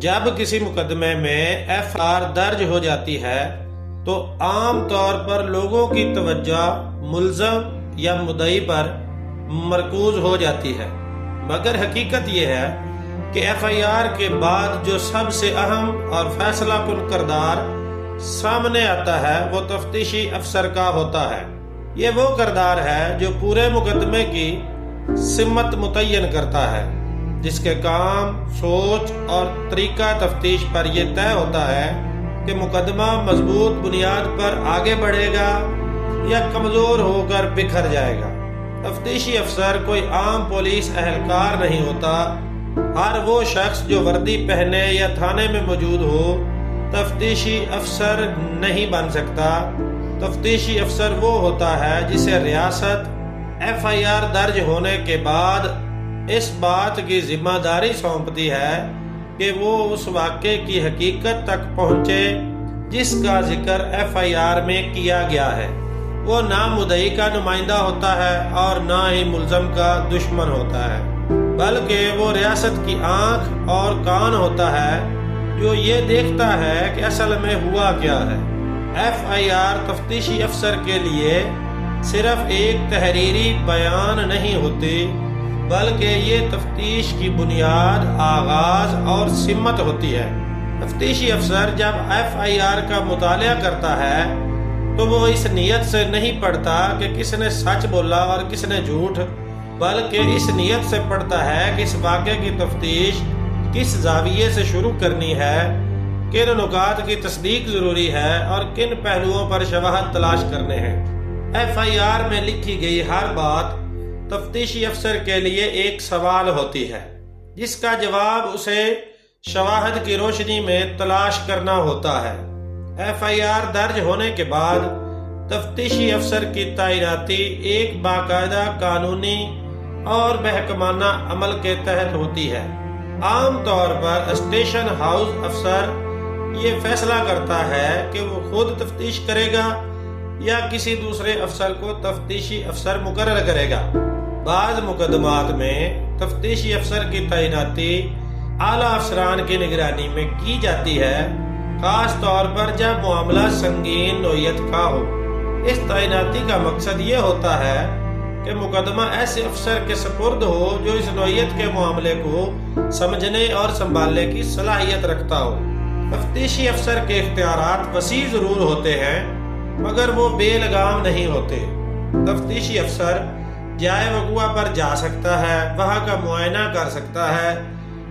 جب کسی مقدمے میں FIR درج ہو جاتی ہے تو عام طور پر لوگوں کی توجہ ملزم یا مدعی پر مرکوز ہو جاتی ہے، مگر حقیقت یہ ہے کہ FIR کے بعد جو سب سے اہم اور فیصلہ کن کردار سامنے آتا ہے وہ تفتیشی افسر کا ہوتا ہے۔ یہ وہ کردار ہے جو پورے مقدمے کی سمت متعین کرتا ہے، جس کے کام، سوچ اور طریقہ تفتیش پر یہ طے ہوتا ہے کہ مقدمہ مضبوط بنیاد پر آگے بڑھے گا یا کمزور ہو کر بکھر جائے گا۔ تفتیشی افسر کوئی عام پولیس اہلکار نہیں ہوتا۔ ہر وہ شخص جو وردی پہنے یا تھانے میں موجود ہو تفتیشی افسر نہیں بن سکتا۔ تفتیشی افسر وہ ہوتا ہے جسے ریاست FIR درج ہونے کے بعد اس بات کی ذمہ داری سونپتی ہے کہ وہ اس واقعے کی حقیقت تک پہنچے جس کا ذکر FIR میں کیا گیا ہے۔ وہ نہ مدعی کا نمائندہ ہوتا ہے اور نہ ہی ملزم کا دشمن ہوتا ہے، بلکہ وہ ریاست کی آنکھ اور کان ہوتا ہے جو یہ دیکھتا ہے کہ اصل میں ہوا کیا ہے۔ FIR تفتیشی افسر کے لیے صرف ایک تحریری بیان نہیں ہوتی، بلکہ یہ تفتیش کی بنیاد، آغاز اور سمت ہوتی ہے۔ تفتیشی افسر جب FIR کا مطالعہ کرتا ہے تو وہ اس نیت سے نہیں پڑھتا کہ کس نے سچ بولا اور کس نے جھوٹ، بلکہ اس نیت سے پڑھتا ہے کہ اس واقعے کی تفتیش کس زاویے سے شروع کرنی ہے، کن نکات کی تصدیق ضروری ہے اور کن پہلوؤں پر شواہد تلاش کرنے ہیں۔ FIR میں لکھی گئی ہر بات تفتیشی افسر کے لیے ایک سوال ہوتی ہے جس کا جواب اسے شواہد کی روشنی میں تلاش کرنا ہوتا ہے۔ FIR درج ہونے کے بعد تفتیشی افسر کی تعیناتی ایک باقاعدہ قانونی اور محکمانہ عمل کے تحت ہوتی ہے۔ عام طور پر اسٹیشن ہاؤس افسر یہ فیصلہ کرتا ہے کہ وہ خود تفتیش کرے گا یا کسی دوسرے افسر کو تفتیشی افسر مقرر کرے گا۔ بعض مقدمات میں تفتیشی افسر کی تعیناتی اعلیٰ افسران کی نگرانی میں کی جاتی ہے، خاص طور پر جب معاملہ سنگین نوعیت کا ہو۔ اس تعیناتی کا مقصد یہ ہوتا ہے کہ مقدمہ ایسے افسر کے سپرد ہو جو اس نوعیت کے معاملے کو سمجھنے اور سنبھالنے کی صلاحیت رکھتا ہو۔ تفتیشی افسر کے اختیارات وسیع ضرور ہوتے ہیں مگر وہ بے لگام نہیں ہوتے۔ تفتیشی افسر جائے وقوع پر جا سکتا ہے، وہاں کا معائنہ کر سکتا ہے،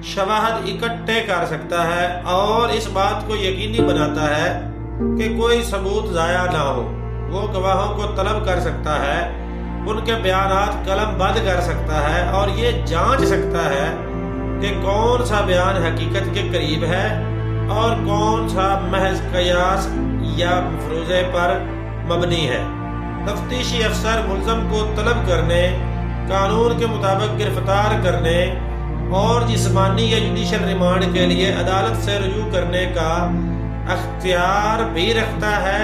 شواہد اکٹھے کر سکتا ہے اور اس بات کو یقینی بناتا ہے کہ کوئی ثبوت ضائع نہ ہو۔ وہ گواہوں کو طلب کر سکتا ہے، ان کے بیانات قلم بند کر سکتا ہے اور یہ جانچ سکتا ہے کہ کون سا بیان حقیقت کے قریب ہے اور کون سا محض قیاس یا مفروضے پر مبنی ہے۔ تفتیشی افسر ملزم کو طلب کرنے، قانون کے مطابق گرفتار کرنے اور جسمانی یا جوڈیشل ریمانڈ کے لیے عدالت سے رجوع کرنے کا اختیار بھی رکھتا ہے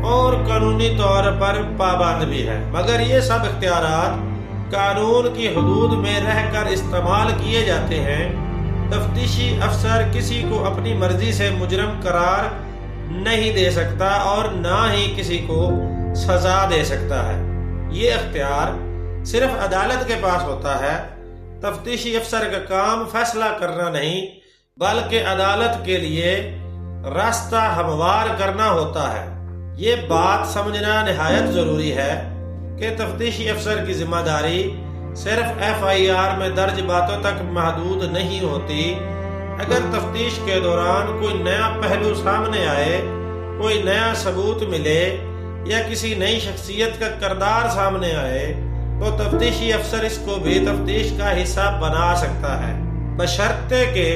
اور قانونی طور پر پابند بھی ہے، مگر یہ سب اختیارات قانون کی حدود میں رہ کر استعمال کیے جاتے ہیں۔ تفتیشی افسر کسی کو اپنی مرضی سے مجرم قرار نہیں دے سکتا اور نہ ہی کسی کو سزا دے سکتا ہے۔ یہ اختیار صرف عدالت کے پاس ہوتا ہے۔ تفتیشی افسر کا کام فیصلہ کرنا نہیں بلکہ عدالت کے لیے راستہ ہموار کرنا ہوتا ہے۔ یہ بات سمجھنا نہایت ضروری ہے کہ تفتیشی افسر کی ذمہ داری صرف FIR میں درج باتوں تک محدود نہیں ہوتی۔ اگر تفتیش کے دوران کوئی نیا پہلو سامنے آئے، کوئی نیا ثبوت ملے یا کسی نئی شخصیت کا کردار سامنے آئے تو تفتیشی افسر اس کو بھی تفتیش کا حصہ بنا سکتا ہے، بشرطے کہ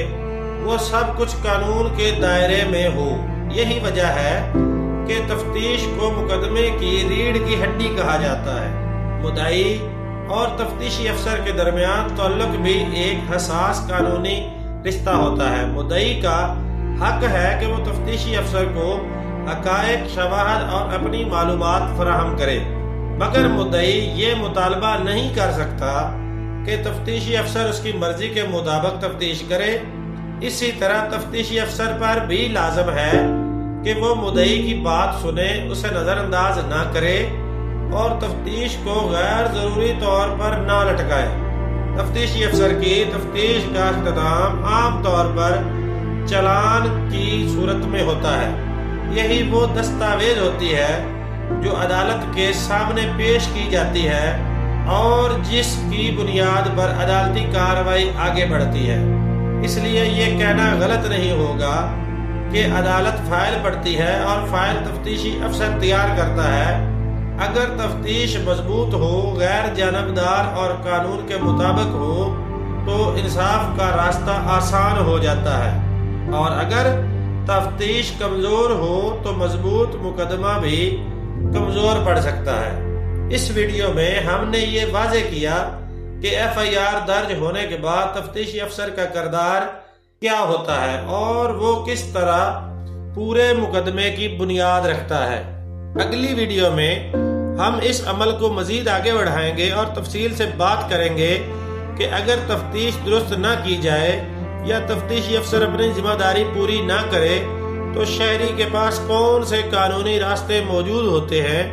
وہ سب کچھ قانون کے دائرے میں ہو۔ یہی وجہ ہے کہ تفتیش کو مقدمے کی ریڑھ کی ہڈی کہا جاتا ہے۔ مدعی اور تفتیشی افسر کے درمیان تعلق بھی ایک حساس قانونی رشتہ ہوتا ہے۔ مدعی کا حق ہے کہ وہ تفتیشی افسر کو حقائق، شواہد اور اپنی معلومات فراہم کرے، مگر مدعی یہ مطالبہ نہیں کر سکتا کہ تفتیشی افسر اس کی مرضی کے مطابق تفتیش کرے اسی طرح تفتیشی افسر پر بھی لازم ہے کہ وہ مدعی کی بات سنے، اسے نظر انداز نہ کرے اور تفتیش کو غیر ضروری طور پر نہ لٹکائے۔ تفتیشی افسر کی تفتیش کا اختتام عام طور پر چلان کی صورت میں ہوتا ہے۔ یہی وہ دستاویز ہوتی ہے جو عدالت کے سامنے پیش کی جاتی ہے اور جس کی بنیاد پر عدالتی کارروائی آگے بڑھتی ہے۔ اس لیے یہ کہنا غلط نہیں ہوگا کہ عدالت فائل پڑھتی ہے اور فائل تفتیشی افسر تیار کرتا ہے۔ اگر تفتیش مضبوط ہو، غیر جانبدار اور قانون کے مطابق ہو تو انصاف کا راستہ آسان ہو جاتا ہے، اور اگر تفتیش کمزور ہو تو مضبوط مقدمہ بھی کمزور پڑ سکتا ہے۔ اس ویڈیو میں ہم نے یہ واضح کیا کہ ایف آئی آر درج ہونے کے بعد تفتیشی افسر کا کردار کیا ہوتا ہے اور وہ کس طرح پورے مقدمے کی بنیاد رکھتا ہے۔ اگلی ویڈیو میں ہم اس عمل کو مزید آگے بڑھائیں گے اور تفصیل سے بات کریں گے کہ اگر تفتیش درست نہ کی جائے یا تفتیشی افسر اپنی ذمہ داری پوری نہ کرے تو شہری کے پاس کون سے قانونی راستے موجود ہوتے ہیں۔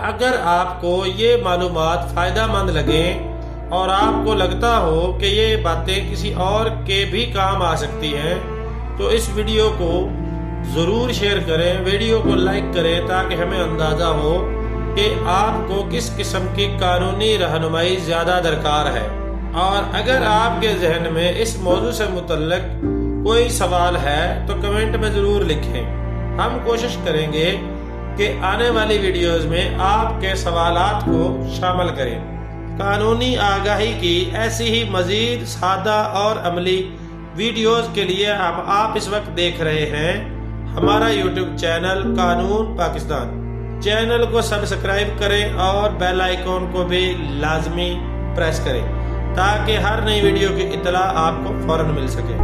اگر آپ کو یہ معلومات فائدہ مند لگیں اور آپ کو لگتا ہو کہ یہ باتیں کسی اور کے بھی کام آ سکتی ہیں تو اس ویڈیو کو ضرور شیئر کریں، ویڈیو کو لائک کریں تاکہ ہمیں اندازہ ہو کہ آپ کو کس قسم کی قانونی رہنمائی زیادہ درکار ہے۔ اور اگر آپ کے ذہن میں اس موضوع سے متعلق کوئی سوال ہے تو کمنٹ میں ضرور لکھیں۔ ہم کوشش کریں گے کہ آنے والی ویڈیوز میں آپ کے سوالات کو شامل کریں۔ قانونی آگاہی کی ایسی ہی مزید سادہ اور عملی ویڈیوز کے لیے آپ اس وقت دیکھ رہے ہیں ہمارا یوٹیوب چینل قانون پاکستان۔ چینل کو سبسکرائب کریں اور بیل آئیکن کو بھی لازمی پریس کریں تاکہ ہر نئی ویڈیو کی اطلاع آپ کو فوراً مل سکے۔